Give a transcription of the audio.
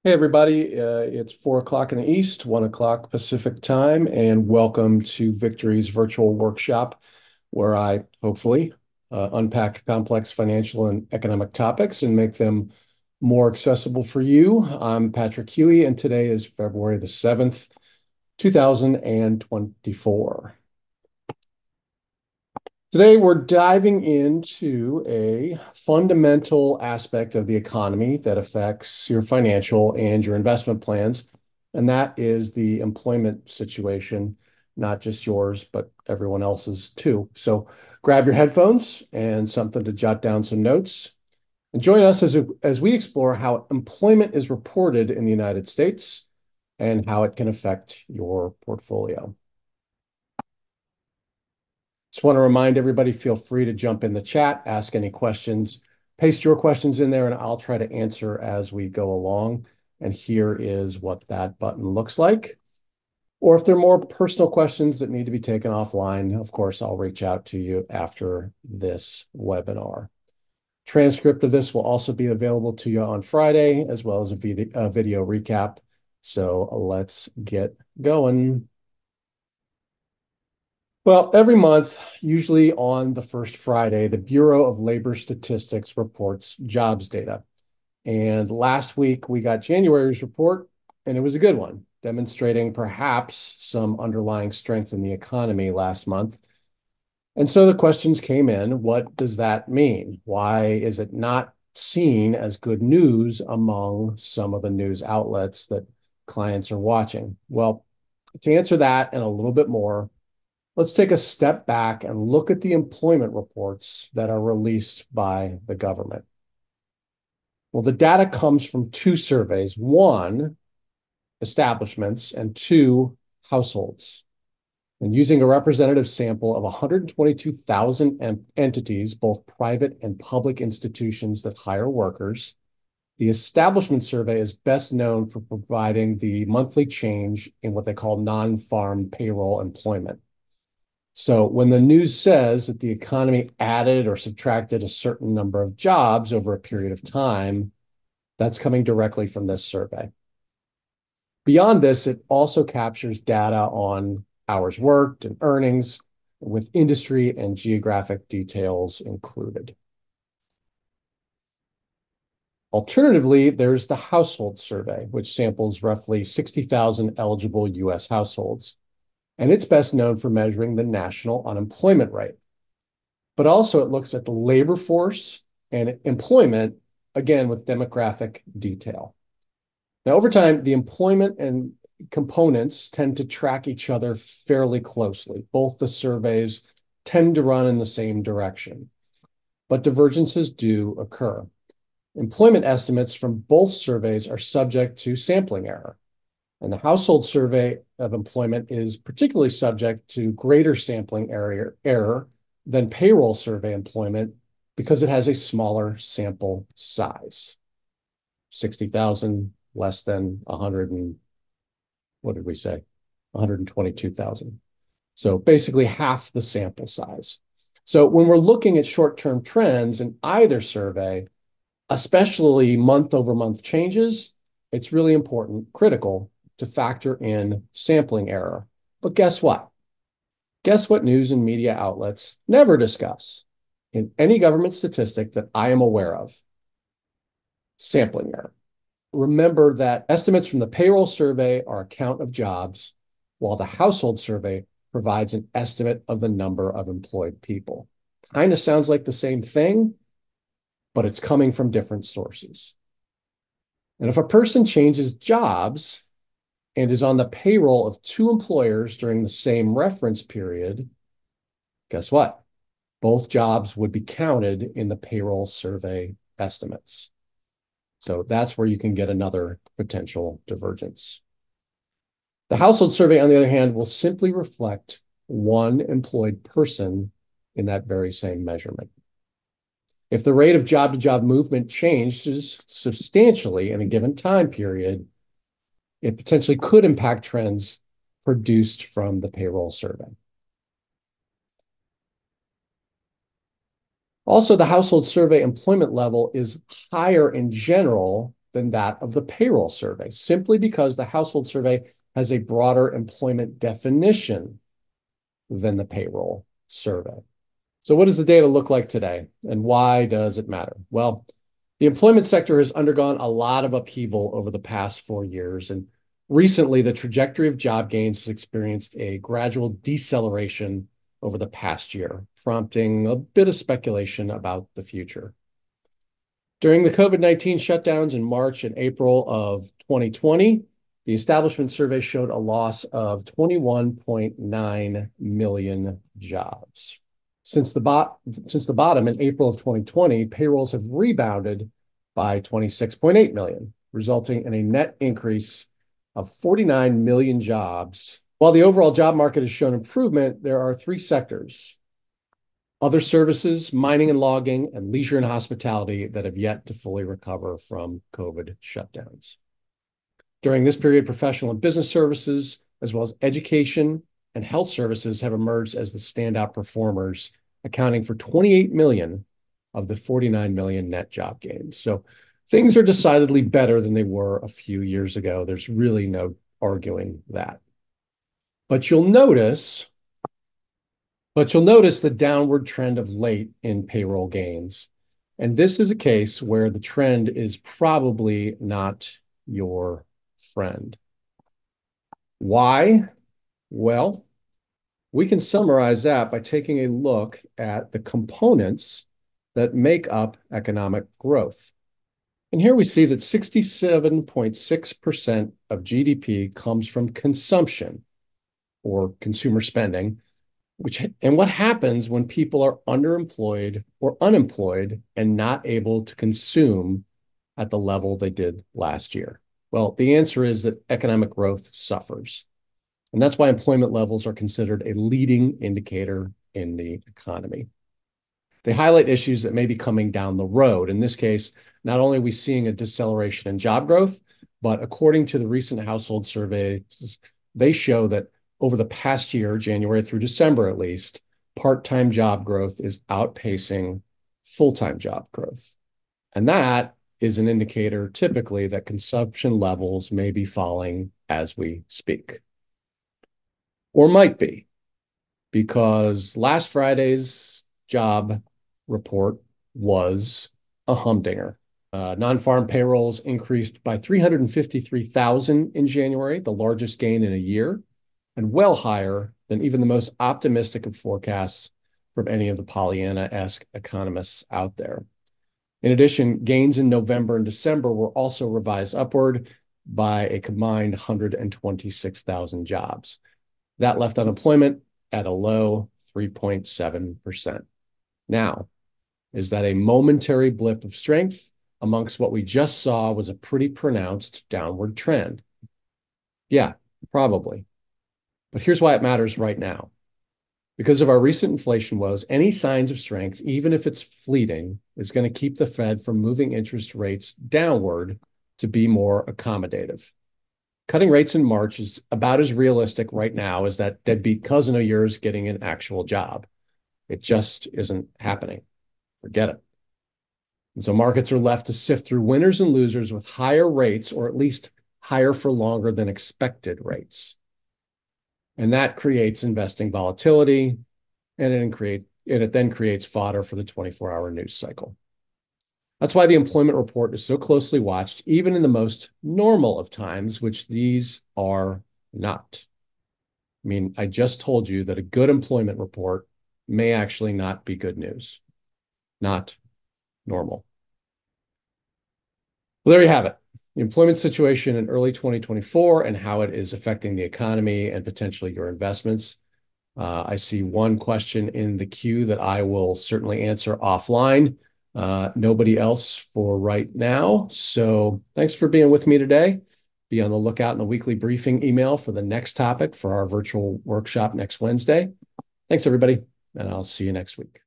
Hey everybody, it's 4 o'clock in the East, 1 o'clock Pacific time, and welcome to Victory's virtual workshop, where I hopefully unpack complex financial and economic topics and make them more accessible for you. I'm Patrick Huey, and today is February the 7th, 2024. Today, we're diving into a fundamental aspect of the economy that affects your financial and your investment plans, and that is the employment situation, not just yours, but everyone else's too. So grab your headphones and something to jot down some notes, and join us as we explore how employment is reported in the United States and how it can affect your portfolio. Just want to remind everybody, feel free to jump in the chat, ask any questions, paste your questions in there, and I'll try to answer as we go along. And here is what that button looks like. Or if there are more personal questions that need to be taken offline, of course, I'll reach out to you after this webinar. Transcript of this will also be available to you on Friday, as well as a video recap. So let's get going. Well, every month, usually on the first Friday, the Bureau of Labor Statistics reports jobs data. And last week, we got January's report, and it was a good one, demonstrating perhaps some underlying strength in the economy last month. And so the questions came in, what does that mean? Why is it not seen as good news among some of the news outlets that clients are watching? Well, to answer that and a little bit more, let's take a step back and look at the employment reports that are released by the government. Well, the data comes from two surveys: one, establishments, and two, households. And using a representative sample of 122,000 entities, both private and public institutions that hire workers, the establishment survey is best known for providing the monthly change in what they call non-farm payroll employment. So when the news says that the economy added or subtracted a certain number of jobs over a period of time, that's coming directly from this survey. Beyond this, it also captures data on hours worked and earnings, with industry and geographic details included. Alternatively, there's the household survey, which samples roughly 60,000 eligible U.S. households, and it's best known for measuring the national unemployment rate. But also it looks at the labor force and employment, again, with demographic detail. Now, over time, the employment and components tend to track each other fairly closely. Both the surveys tend to run in the same direction, but divergences do occur. Employment estimates from both surveys are subject to sampling error. And the household survey of employment is particularly subject to greater sampling error than payroll survey employment because it has a smaller sample size. 60,000 less than 100 and what did we say? 122,000. So basically half the sample size. So when we're looking at short-term trends in either survey, especially month-over-month changes, it's really important, critical, to factor in sampling error. But guess what? Guess what news and media outlets never discuss in any government statistic that I am aware of? Sampling error. Remember that estimates from the payroll survey are a count of jobs, while the household survey provides an estimate of the number of employed people. Kind of sounds like the same thing, but it's coming from different sources. And if a person changes jobs and is on the payroll of two employers during the same reference period, guess what? Both jobs would be counted in the payroll survey estimates. So that's where you can get another potential divergence. The household survey, on the other hand, will simply reflect one employed person in that very same measurement. If the rate of job-to-job movement changes substantially in a given time period, it potentially could impact trends produced from the payroll survey. Also, the household survey employment level is higher in general than that of the payroll survey, simply because the household survey has a broader employment definition than the payroll survey. So what does the data look like today, and why does it matter? Well, the employment sector has undergone a lot of upheaval over the past 4 years, and recently the trajectory of job gains has experienced a gradual deceleration over the past year, prompting a bit of speculation about the future. During the COVID-19 shutdowns in March and April of 2020, the establishment survey showed a loss of 21.9 million jobs. Since the bottom in April of 2020, payrolls have rebounded by 26.8 million, resulting in a net increase of 49 million jobs. While the overall job market has shown improvement, there are three sectors: other services, mining and logging, and leisure and hospitality that have yet to fully recover from COVID shutdowns. During this period, professional and business services, as well as education and health services, have emerged as the standout performers, accounting for 28 million of the 49 million net job gains. So things are decidedly better than they were a few years ago. There's really no arguing that. But you'll notice the downward trend of late in payroll gains. And this is a case where the trend is probably not your friend. Why? Well, we can summarize that by taking a look at the components that make up economic growth. And here we see that 67.6% of GDP comes from consumption or consumer spending, and what happens when people are underemployed or unemployed and not able to consume at the level they did last year? Well, the answer is that economic growth suffers. And that's why employment levels are considered a leading indicator in the economy. They highlight issues that may be coming down the road. In this case, not only are we seeing a deceleration in job growth, but according to the recent household surveys, they show that over the past year, January through December at least, part-time job growth is outpacing full-time job growth. And that is an indicator typically that consumption levels may be falling as we speak. Or might be, because last Friday's job report was a humdinger. Non-farm payrolls increased by 353,000 in January, the largest gain in a year, and well higher than even the most optimistic of forecasts from any of the Pollyanna-esque economists out there. In addition, gains in November and December were also revised upward by a combined 126,000 jobs. That left unemployment at a low 3.7%. Now, is that a momentary blip of strength amongst what we just saw was a pretty pronounced downward trend? Yeah, probably. But here's why it matters right now. Because of our recent inflation woes, any signs of strength, even if it's fleeting, is going to keep the Fed from moving interest rates downward to be more accommodative. Cutting rates in March is about as realistic right now as that deadbeat cousin of yours getting an actual job. It just isn't happening. Forget it. And so markets are left to sift through winners and losers with higher rates, or at least higher for longer than expected rates. And that creates investing volatility, and it then creates fodder for the 24-hour news cycle. That's why the employment report is so closely watched, even in the most normal of times, which these are not. I mean, I just told you that a good employment report may actually not be good news, not normal. Well, there you have it. The employment situation in early 2024 and how it is affecting the economy and potentially your investments. I see one question in the queue that I will certainly answer offline. Nobody else for right now. So thanks for being with me today. Be on the lookout in the weekly briefing email for the next topic for our virtual workshop next Wednesday. Thanks, everybody, and I'll see you next week.